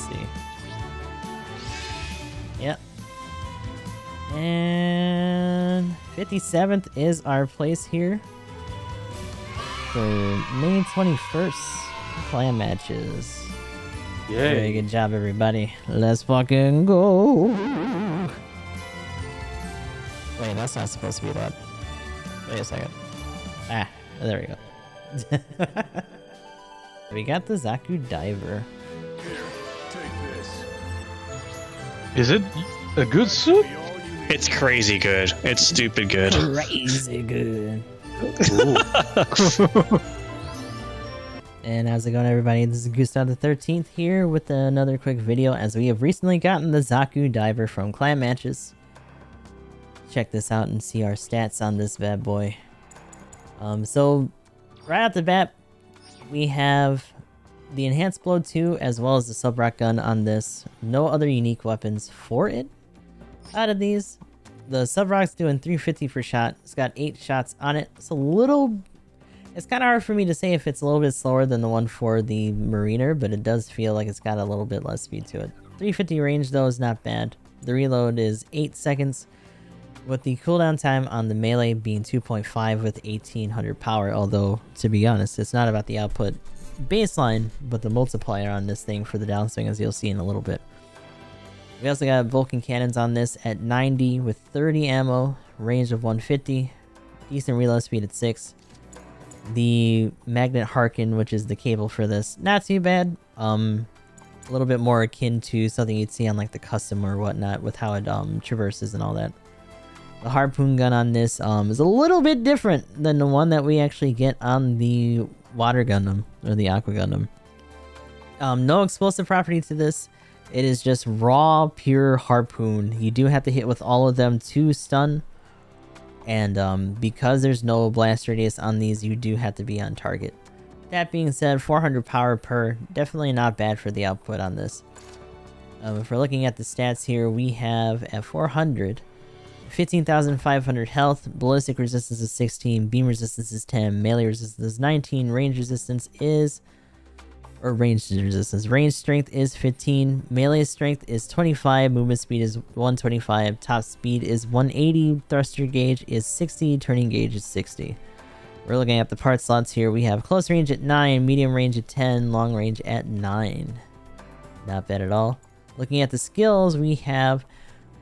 see. Yep. And 57th is our place here for May 21st clan matches. Yay. Very good job, everybody. Let's fucking go. Wait, that's not supposed to be that. Wait a second. Ah, there we go. We got the Zaku Diver. Here, take this. Is it a good suit? It's crazy good. It's stupid good. Crazy good. And how's it going, everybody? This is Gustav the 13th here with another quick video, as we have recently gotten the Zaku Diver from clan matches. Check this out and see our stats on this bad boy. So right off the bat, we have the enhanced blow 2 as well as the sub rock gun on this. No other unique weapons for it. Out of these, the sub rock's doing 350 per shot. It's got 8 shots on it. It's kind of hard for me to say if it's a little bit slower than the one for the Mariner, but it does feel like it's got a little bit less speed to it. 350 range though is not bad. The reload is 8 seconds, with the cooldown time on the melee being 2.5 with 1800 power, although to be honest, it's not about the output baseline, but the multiplier on this thing for the downswing, as you'll see in a little bit. We also got Vulcan Cannons on this at 90 with 30 ammo, range of 150, decent reload speed at 6. The magnet Harken, which is the cable for this, not too bad. A little bit more akin to something you'd see on like the custom or whatnot, with how it traverses and all that. The harpoon gun on this is a little bit different than the one that we actually get on the water Gundam or the Aqua Gundam. No explosive property to this. It is just raw, pure harpoon. You do have to hit with all of them to stun. And because there's no blast radius on these, you do have to be on target. That being said, 400 power per, definitely not bad for the output on this. If we're looking at the stats here, we have at 400, 15,500 health, ballistic resistance is 16, beam resistance is 10, melee resistance is 19, range resistance is... range strength is 15, melee strength is 25, movement speed is 125, top speed is 180, thruster gauge is 60, turning gauge is 60. We're looking at the part slots here. We have close range at 9, medium range at 10, long range at 9. Not bad at all. Looking at the skills, we have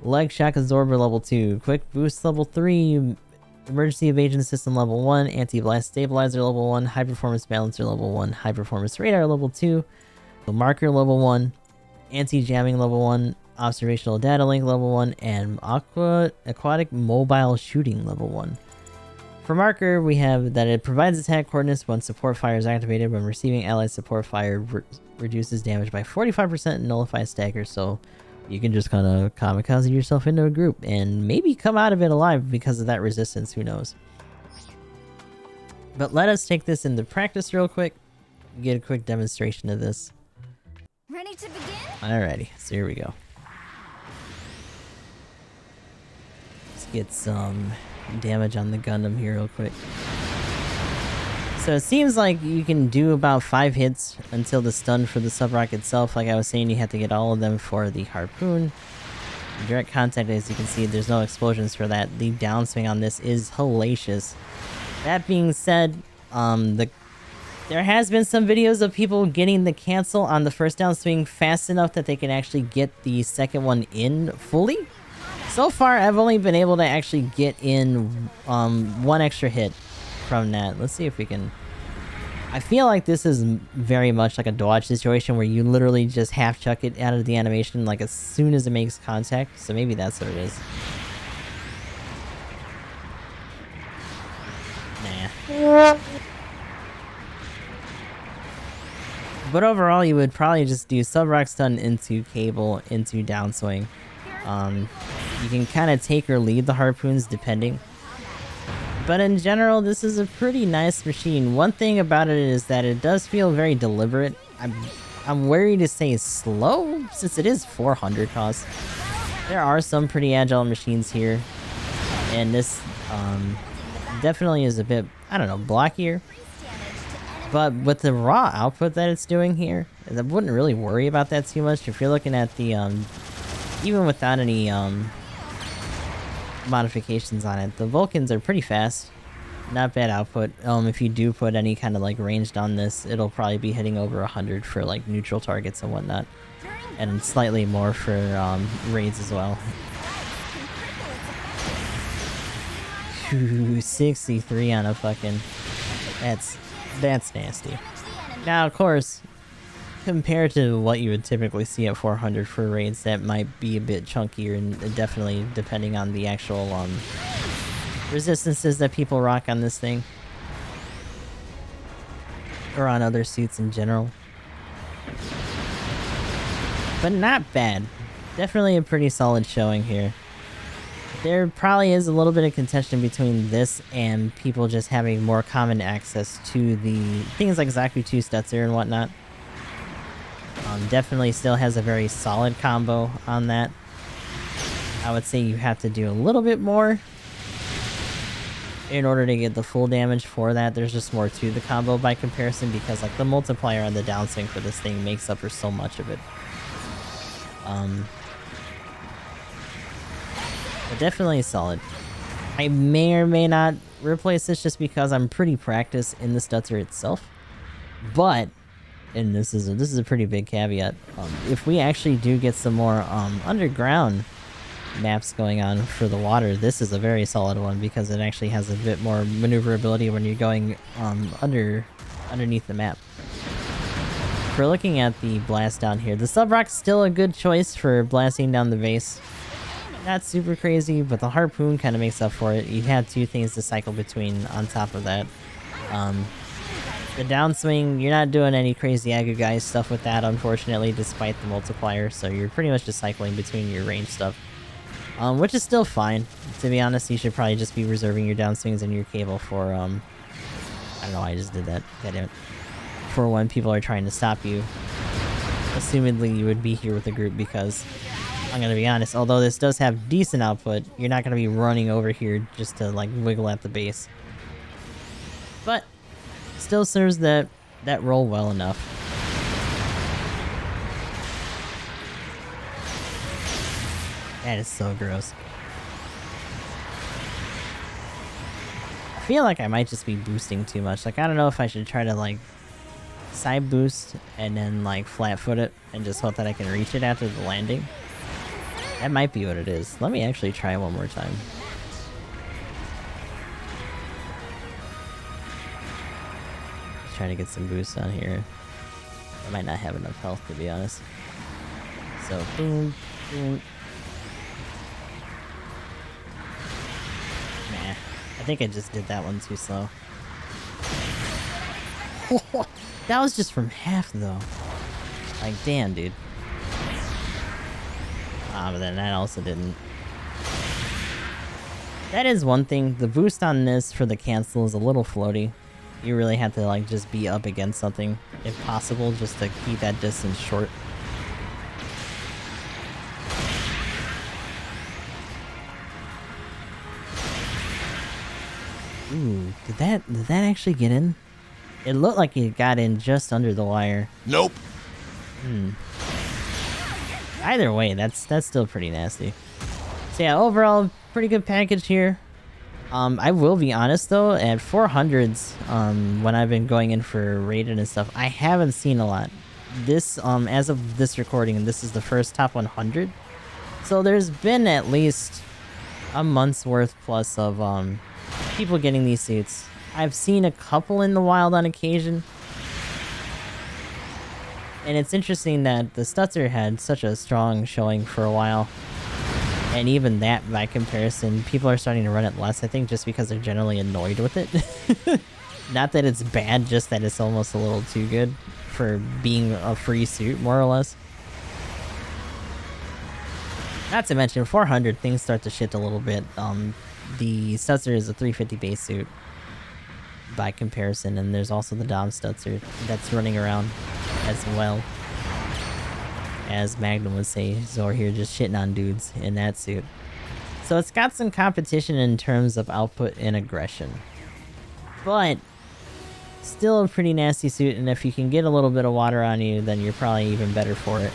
leg shock absorber level 2, quick boost level 3, emergency evasion system level 1, anti-blast stabilizer level 1, high performance balancer level 1, high performance radar level 2, marker level 1, anti-jamming level 1, observational data link level 1, and aquatic mobile shooting level 1. For marker, we have that it provides attack coordinates when support fire is activated. When receiving allied support fire, reduces damage by 45% and nullifies staggers, so you can just kind of kamikaze yourself into a group and maybe come out of it alive because of that resistance, who knows. But let us take this into practice real quick, get a quick demonstration of this. Ready to begin? Alrighty, so here we go. Let's get some damage on the Gundam here real quick. So it seems like you can do about 5 hits until the stun for the sub-rock itself. Like I was saying, you have to get all of them for the harpoon. Direct contact, as you can see, there's no explosions for that. The downswing on this is hellacious. That being said, there has been some videos of people getting the cancel on the first downswing fast enough that they can actually get the second one in fully. So far, I've only been able to actually get in 1 extra hit from that. Let's see if we can... I feel like this is very much like a dodge situation where you literally just half chuck it out of the animation like as soon as it makes contact. So maybe that's what it is. Nah. But overall, you would probably just do sub-rock stun into cable into downswing. You can kind of take or lead the harpoons depending. But in general, this is a pretty nice machine. One thing about it is that it does feel very deliberate. I'm worried to say slow, since it is 400 cost. There are some pretty agile machines here. And this definitely is a bit, I don't know, blockier. But with the raw output that it's doing here, I wouldn't really worry about that too much. If you're looking at the, even without any, modifications on it, the Vulcans are pretty fast. Not bad output. If you do put any kind of, like, ranged on this, it'll probably be hitting over 100 for, like, neutral targets and whatnot. And slightly more for, raids as well. Ooh, 63 on a fucking... That's nasty. Now, of course, compared to what you would typically see at 400 for raids, that might be a bit chunkier, and definitely depending on the actual resistances that people rock on this thing. Or on other suits in general. But not bad. Definitely a pretty solid showing here. There probably is a little bit of contention between this and people just having more common access to the things like Zaku 2 Stutzer and whatnot. Definitely still has a very solid combo on that. I would say you have to do a little bit more in order to get the full damage for that. There's just more to the combo by comparison, because like the multiplier on the downswing for this thing makes up for so much of it. But definitely solid. I may or may not replace this just because I'm pretty practiced in the Stutzer itself. But, and this is a pretty big caveat, if we actually do get some more underground maps going on for the water, this is a very solid one because it actually has a bit more maneuverability when you're going underneath the map. If we're looking at the blast down here, the Sub-Rock's still a good choice for blasting down the base. Not super crazy, but the Harpoon kind of makes up for it. You have two things to cycle between on top of that. The downswing, you're not doing any crazy Agu guy stuff with that, unfortunately, despite the multiplier, so you're pretty much just cycling between your range stuff. Which is still fine. To be honest, you should probably just be reserving your downswings and your cable for, I don't know why I just did that. Goddammit. For when people are trying to stop you. Assumedly, you would be here with a group because, I'm gonna be honest, although this does have decent output, you're not gonna be running over here just to, like, wiggle at the base. But, still serves that role well enough. That is so gross. I feel like I might just be boosting too much. Like, I don't know if I should try to, like, side boost and then, like, flat foot it and just hope that I can reach it after the landing. That might be what it is. Let me actually try one more time. Just trying to get some boost on here. I might not have enough health, to be honest. So, boom, boom. Nah, I think I just did that one too slow. That was just from half, though. Like, damn, dude. But then that also didn't. That is one thing. The boost on this for the cancel is a little floaty. You really have to, like, just be up against something, if possible, just to keep that distance short. Ooh, did that actually get in? It looked like it got in just under the wire. Nope. Either way, that's still pretty nasty. So yeah, overall, pretty good package here. I will be honest though, at 400s, when I've been going in for rated and stuff, I haven't seen a lot. This, as of this recording, this is the first top 100. So there's been at least a month's worth plus of, people getting these suits. I've seen a couple in the wild on occasion. And it's interesting that the Stutzer had such a strong showing for a while. And even that, by comparison, people are starting to run it less, I think, just because they're generally annoyed with it. Not that it's bad, just that it's almost a little too good for being a free suit, more or less. Not to mention, 400, things start to shift a little bit. The Stutzer is a 350 base suit by comparison, and there's also the Dom Stutzer that's running around as well. As Magnum would say, so we're here just shitting on dudes in that suit. So it's got some competition in terms of output and aggression. But Still a pretty nasty suit, and if you can get a little bit of water on you, then you're probably even better for it.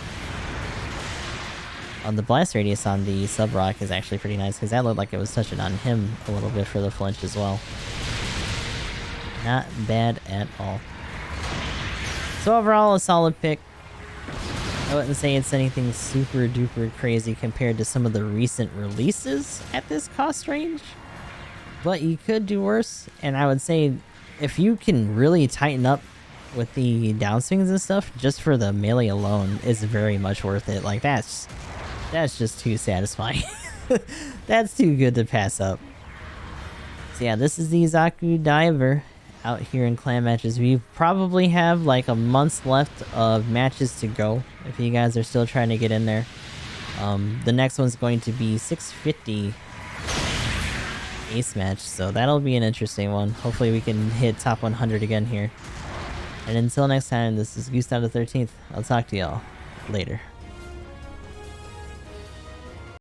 The blast radius on the sub-rock is actually pretty nice, because that looked like it was touching on him a little bit for the flinch as well. Not bad at all. So overall, a solid pick. I wouldn't say it's anything super duper crazy compared to some of the recent releases at this cost range, but you could do worse, and I would say if you can really tighten up with the downswings and stuff, just for the melee alone is very much worth it. Like, that's just too satisfying. That's too good to pass up. So yeah, this is the Zaku Diver out here in clan matches. We probably have like a month left of matches to go if you guys are still trying to get in there. The next one's going to be 650 ace match, so that'll be an interesting one. Hopefully we can hit top 100 again here. And until next time, this is Gustav the 13th. I'll talk to y'all later.